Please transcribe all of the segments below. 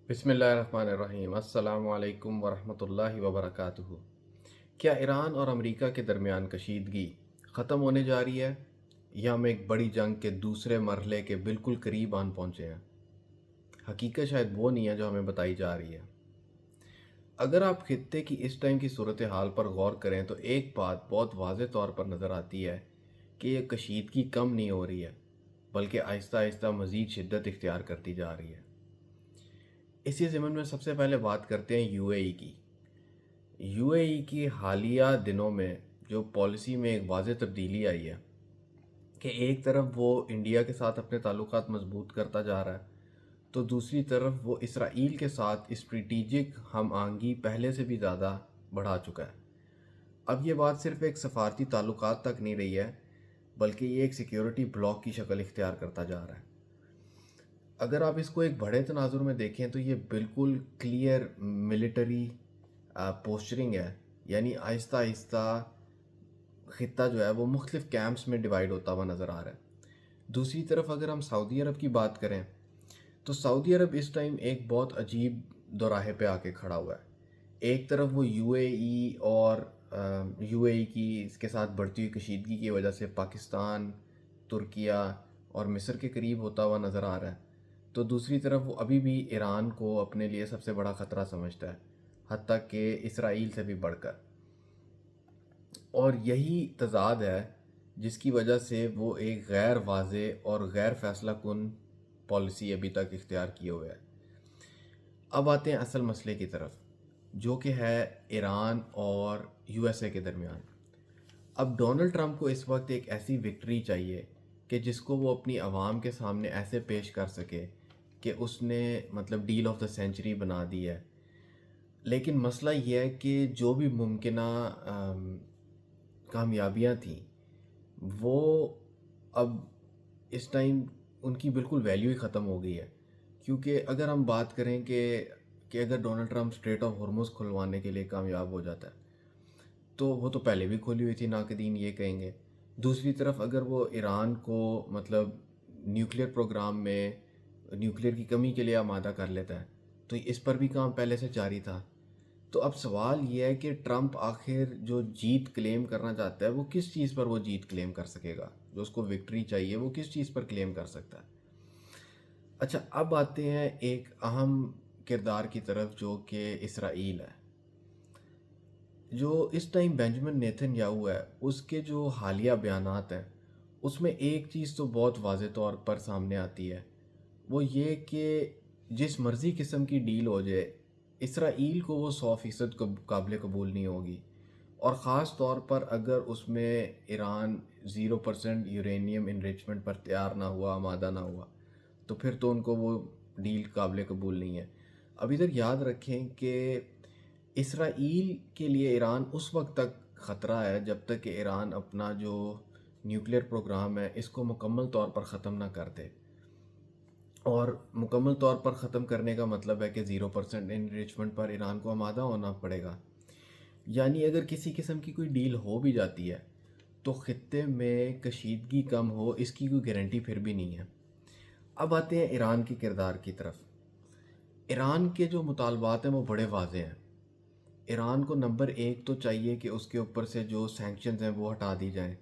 بسم اللہ الرحمن الرحیم۔ السلام علیکم ورحمۃ اللہ وبرکاتہ۔ کیا ایران اور امریکہ کے درمیان کشیدگی ختم ہونے جا رہی ہے یا ہم ایک بڑی جنگ کے دوسرے مرحلے کے بالکل قریب آن پہنچے ہیں؟ حقیقت شاید وہ نہیں ہے جو ہمیں بتائی جا رہی ہے۔ اگر آپ خطے کی اس ٹائم کی صورتحال پر غور کریں تو ایک بات بہت واضح طور پر نظر آتی ہے کہ یہ کشیدگی کم نہیں ہو رہی ہے، بلکہ آہستہ آہستہ مزید شدت اختیار کرتی جا رہی ہے۔ اسی ضمن میں سب سے پہلے بات کرتے ہیں یو اے ای کی۔ یو اے ای کی حالیہ دنوں میں جو پالیسی میں ایک واضح تبدیلی آئی ہے کہ ایک طرف وہ انڈیا کے ساتھ اپنے تعلقات مضبوط کرتا جا رہا ہے، تو دوسری طرف وہ اسرائیل کے ساتھ اسٹریٹجک ہم آہنگی پہلے سے بھی زیادہ بڑھا چکا ہے۔ اب یہ بات صرف ایک سفارتی تعلقات تک نہیں رہی ہے، بلکہ یہ ایک سیکیورٹی بلاک کی شکل اختیار کرتا جا رہا ہے۔ اگر آپ اس کو ایک بڑے تناظر میں دیکھیں تو یہ بالکل کلیئر ملٹری پوسچرنگ ہے، یعنی آہستہ آہستہ خطہ جو ہے وہ مختلف کیمپس میں ڈیوائیڈ ہوتا ہوا نظر آ رہا ہے۔ دوسری طرف اگر ہم سعودی عرب کی بات کریں تو سعودی عرب اس ٹائم ایک بہت عجیب دوراہے پہ آ کے کھڑا ہوا ہے۔ ایک طرف وہ یو اے ای اور یو اے ای کی اس کے ساتھ بڑھتی ہوئی کشیدگی کی وجہ سے پاکستان، ترکیہ اور مصر کے قریب ہوتا ہوا نظر آ رہا ہے، تو دوسری طرف وہ ابھی بھی ایران کو اپنے لیے سب سے بڑا خطرہ سمجھتا ہے، حتیٰ کہ اسرائیل سے بھی بڑھ کر۔ اور یہی تضاد ہے جس کی وجہ سے وہ ایک غیر واضح اور غیر فیصلہ کن پالیسی ابھی تک اختیار کیے ہوئے ہے۔ اب آتے ہیں اصل مسئلے کی طرف، جو کہ ہے ایران اور یو ایس اے کے درمیان۔ اب ڈونلڈ ٹرمپ کو اس وقت ایک ایسی وکٹری چاہیے کہ جس کو وہ اپنی عوام کے سامنے ایسے پیش کر سکے کہ اس نے مطلب ڈیل آف دا سینچری بنا دی ہے۔ لیکن مسئلہ یہ ہے کہ جو بھی ممکنہ کامیابیاں تھیں وہ اب اس ٹائم ان کی بالکل ویلیو ہی ختم ہو گئی ہے، کیونکہ اگر ہم بات کریں کہ اگر Donald Trump strait of Hormuz کھلوانے کے لیے کامیاب ہو جاتا ہے تو وہ تو پہلے بھی کھولی ہوئی تھی، ناقدین یہ کہیں گے۔ دوسری طرف اگر وہ ایران کو مطلب نیوکلیر پروگرام میں نیوکلیر کی کمی کے لیے آمادہ کر لیتا ہے تو اس پر بھی کام پہلے سے جاری تھا۔ تو اب سوال یہ ہے کہ ٹرمپ آخر جو جیت کلیم کرنا چاہتا ہے وہ کس چیز پر وہ جیت کلیم کر سکے گا، جو اس کو وکٹری چاہیے وہ کس چیز پر کلیم کر سکتا ہے۔ اچھا، اب آتے ہیں ایک اہم کردار کی طرف جو کہ اسرائیل ہے۔ جو اس ٹائم بینجامن نیتن یاہو ہے، اس کے جو حالیہ بیانات ہیں اس میں ایک چیز تو بہت واضح طور پر سامنے آتی ہے، وہ یہ کہ جس مرضی قسم کی ڈیل ہو جائے اسرائیل کو وہ 100% قابل قبول نہیں ہوگی، اور خاص طور پر اگر اس میں ایران 0% یورینیم انریچمنٹ پر تیار نہ ہوا، آمادہ نہ ہوا، تو پھر تو ان کو وہ ڈیل قابل قبول نہیں ہے۔ اب ادھر یاد رکھیں کہ اسرائیل کے لیے ایران اس وقت تک خطرہ ہے جب تک کہ ایران اپنا جو نیوکلیر پروگرام ہے اس کو مکمل طور پر ختم نہ کر دے، اور مکمل طور پر ختم کرنے کا مطلب ہے کہ 0% انریچمنٹ پر ایران کو آمادہ ہونا پڑے گا۔ یعنی اگر کسی قسم کی کوئی ڈیل ہو بھی جاتی ہے تو خطے میں کشیدگی کم ہو اس کی کوئی گارنٹی پھر بھی نہیں ہے۔ اب آتے ہیں ایران کے کردار کی طرف۔ ایران کے جو مطالبات ہیں وہ بڑے واضح ہیں۔ ایران کو نمبر ایک تو چاہیے کہ اس کے اوپر سے جو سینکشنز ہیں وہ ہٹا دی جائیں،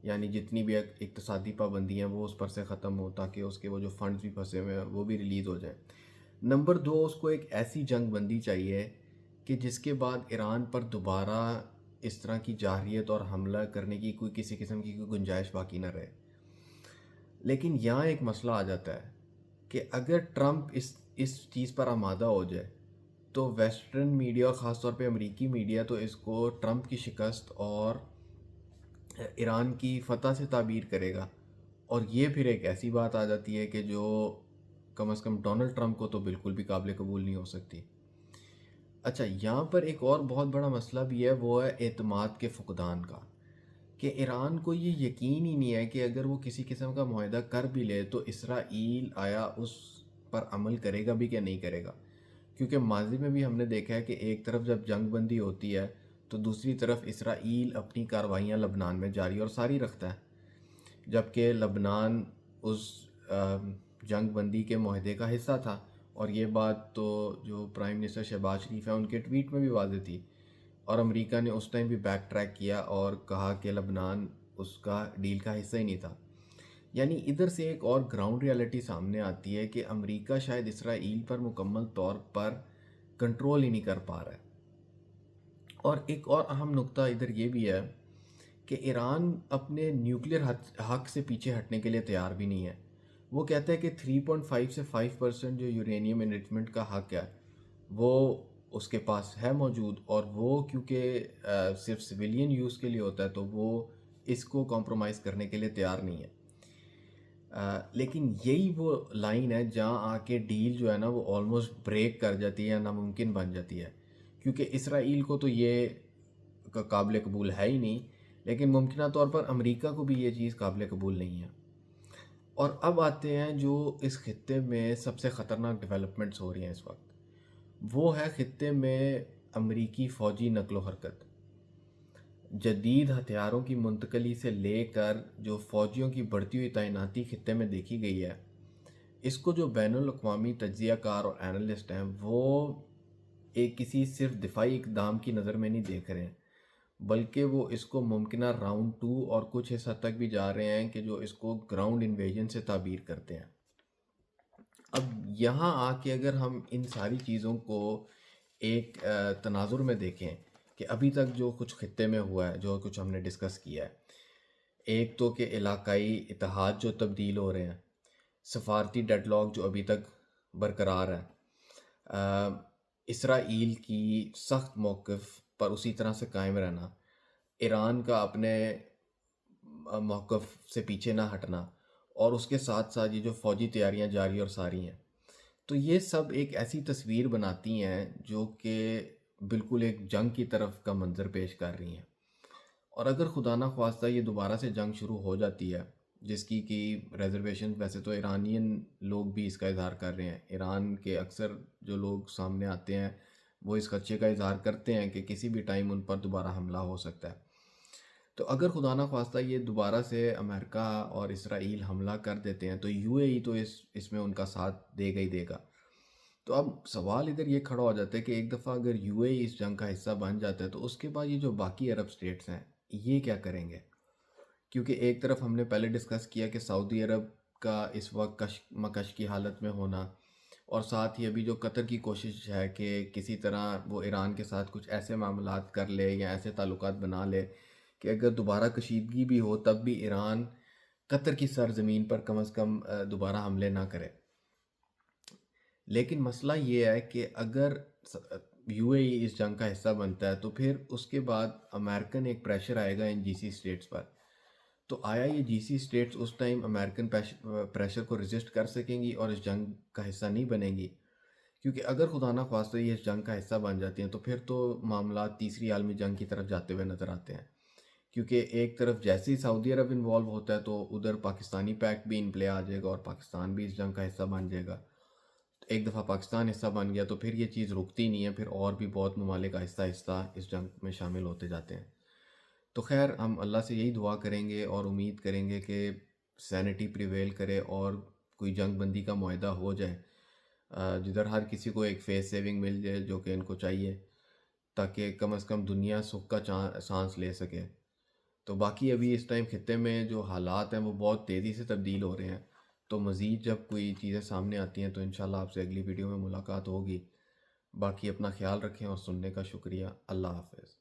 یعنی جتنی بھی اقتصادی پابندی ہیں وہ اس پر سے ختم ہو تاکہ اس کے وہ جو فنڈز بھی پھنسے ہوئے ہیں وہ بھی ریلیز ہو جائیں۔ نمبر دو، اس کو ایک ایسی جنگ بندی چاہیے کہ جس کے بعد ایران پر دوبارہ اس طرح کی جارحیت اور حملہ کرنے کی کوئی کسی قسم کی کوئی گنجائش باقی نہ رہے۔ لیکن یہاں ایک مسئلہ آ جاتا ہے کہ اگر ٹرمپ اس چیز پر آمادہ ہو جائے تو ویسٹرن میڈیا، خاص طور پہ امریکی میڈیا، تو اس کو ٹرمپ کی شکست اور ایران کی فتح سے تعبیر کرے گا، اور یہ پھر ایک ایسی بات آ جاتی ہے کہ جو کم از کم ڈونلڈ ٹرمپ کو تو بالکل بھی قابل قبول نہیں ہو سکتی۔ اچھا، یہاں پر ایک اور بہت بڑا مسئلہ بھی ہے، وہ ہے اعتماد کے فقدان کا، کہ ایران کو یہ یقین ہی نہیں ہے کہ اگر وہ کسی قسم کا معاہدہ کر بھی لے تو اسرائیل آیا اس پر عمل کرے گا بھی کہ نہیں کرے گا، کیونکہ ماضی میں بھی ہم نے دیکھا ہے کہ ایک طرف جب جنگ بندی ہوتی ہے تو دوسری طرف اسرائیل اپنی کارروائیاں لبنان میں جاری اور ساری رکھتا ہے، جبکہ لبنان اس جنگ بندی کے معاہدے کا حصہ تھا اور یہ بات تو جو پرائم منسٹر شہباز شریف ہیں ان کے ٹویٹ میں بھی واضح تھی، اور امریکہ نے اس ٹائم بھی بیک ٹریک کیا اور کہا کہ لبنان اس کا ڈیل کا حصہ ہی نہیں تھا۔ یعنی ادھر سے ایک اور گراؤنڈ ریالٹی سامنے آتی ہے کہ امریکہ شاید اسرائیل پر مکمل طور پر کنٹرول ہی نہیں کر پا رہا ہے۔ اور ایک اور اہم نقطہ ادھر یہ بھی ہے کہ ایران اپنے نیوکلیر حق سے پیچھے ہٹنے کے لیے تیار بھی نہیں ہے۔ وہ کہتا ہے کہ 3.5 سے 5% جو یورینیم انرچمنٹ کا حق ہے وہ اس کے پاس ہے موجود، اور وہ کیونکہ صرف سویلین یوز کے لیے ہوتا ہے تو وہ اس کو کمپرومائز کرنے کے لیے تیار نہیں ہے۔ لیکن یہی وہ لائن ہے جہاں آ کے ڈیل جو ہے نا وہ آلموسٹ بریک کر جاتی ہے یا ناممکن بن جاتی ہے، کیونکہ اسرائیل کو تو یہ قابل قبول ہے ہی نہیں، لیکن ممکنہ طور پر امریکہ کو بھی یہ چیز قابل قبول نہیں ہے۔ اور اب آتے ہیں جو اس خطے میں سب سے خطرناک ڈیولپمنٹس ہو رہی ہیں اس وقت، وہ ہے خطے میں امریکی فوجی نقل و حرکت۔ جدید ہتھیاروں کی منتقلی سے لے کر جو فوجیوں کی بڑھتی ہوئی تعیناتی خطے میں دیکھی گئی ہے، اس کو جو بین الاقوامی تجزیہ کار اور اینالسٹ ہیں وہ ایک کسی صرف دفاعی اقدام کی نظر میں نہیں دیکھ رہے ہیں، بلکہ وہ اس کو ممکنہ راؤنڈ 2 اور کچھ اس حد تک بھی جا رہے ہیں کہ جو اس کو گراؤنڈ انویژن سے تعبیر کرتے ہیں۔ اب یہاں آ کے اگر ہم ان ساری چیزوں کو ایک تناظر میں دیکھیں کہ ابھی تک جو کچھ خطے میں ہوا ہے، جو کچھ ہم نے ڈسکس کیا ہے، ایک تو کہ علاقائی اتحاد جو تبدیل ہو رہے ہیں، سفارتی ڈیڈ لاک جو ابھی تک برقرار ہے، اسرائیل کی سخت موقف پر اسی طرح سے قائم رہنا، ایران کا اپنے موقف سے پیچھے نہ ہٹنا، اور اس کے ساتھ ساتھ یہ جو فوجی تیاریاں جاری اور ساری ہیں، تو یہ سب ایک ایسی تصویر بناتی ہیں جو کہ بالکل ایک جنگ کی طرف کا منظر پیش کر رہی ہیں۔ اور اگر خدا نہ خواستہ یہ دوبارہ سے جنگ شروع ہو جاتی ہے، جس کی ریزرویشن ویسے تو ایرانین لوگ بھی اس کا اظہار کر رہے ہیں، ایران کے اکثر جو لوگ سامنے آتے ہیں وہ اس خدشے کا اظہار کرتے ہیں کہ کسی بھی ٹائم ان پر دوبارہ حملہ ہو سکتا ہے۔ تو اگر خدا نہ خواستہ یہ دوبارہ سے امریکہ اور اسرائیل حملہ کر دیتے ہیں تو یو اے ای تو اس میں ان کا ساتھ دے گا ہی دے گا۔ تو اب سوال ادھر یہ کھڑا ہو جاتا ہے کہ ایک دفعہ اگر یو اے ای اس جنگ کا حصہ بن جاتا ہے تو اس کے بعد یہ جو باقی عرب سٹیٹس ہیں یہ کیا کریں گے؟ کیونکہ ایک طرف ہم نے پہلے ڈسکس کیا کہ سعودی عرب کا اس وقت کشمکش کی حالت میں ہونا، اور ساتھ ہی ابھی جو قطر کی کوشش ہے کہ کسی طرح وہ ایران کے ساتھ کچھ ایسے معاملات کر لے یا ایسے تعلقات بنا لے کہ اگر دوبارہ کشیدگی بھی ہو تب بھی ایران قطر کی سرزمین پر کم از کم دوبارہ حملے نہ کرے۔ لیکن مسئلہ یہ ہے کہ اگر یو اے ای اس جنگ کا حصہ بنتا ہے تو پھر اس کے بعد امریکن ایک پریشر آئے گا ان جی سی اسٹیٹس پر، تو آیا یہ جی سی اسٹیٹس اس ٹائم امریکن پریشر کو ریزسٹ کر سکیں گی اور اس جنگ کا حصہ نہیں بنیں گی؟ کیونکہ اگر خدا نہ خواستہ یہ اس جنگ کا حصہ بن جاتی ہیں تو پھر تو معاملات تیسری عالمی جنگ کی طرف جاتے ہوئے نظر آتے ہیں، کیونکہ ایک طرف جیسے ہی سعودی عرب انوالو ہوتا ہے تو ادھر پاکستانی پیکٹ بھی ان پلے آ جائے گا اور پاکستان بھی اس جنگ کا حصہ بن جائے گا۔ ایک دفعہ پاکستان حصہ بن گیا تو پھر یہ چیز رکتی نہیں ہے، پھر اور بھی بہت ممالک آہستہ آہستہ اس جنگ میں شامل ہوتے جاتے ہیں۔ تو خیر ہم اللہ سے یہی دعا کریں گے اور امید کریں گے کہ سینٹی پریویل کرے اور کوئی جنگ بندی کا معاہدہ ہو جائے، جدھر ہر کسی کو ایک فیس سیونگ مل جائے جو کہ ان کو چاہیے، تاکہ کم از کم دنیا سکھ کا سانس لے سکے۔ تو باقی ابھی اس ٹائم خطے میں جو حالات ہیں وہ بہت تیزی سے تبدیل ہو رہے ہیں، تو مزید جب کوئی چیزیں سامنے آتی ہیں تو انشاءاللہ آپ سے اگلی ویڈیو میں ملاقات ہوگی۔ باقی اپنا خیال رکھیں اور سننے کا شکریہ۔ اللہ حافظ۔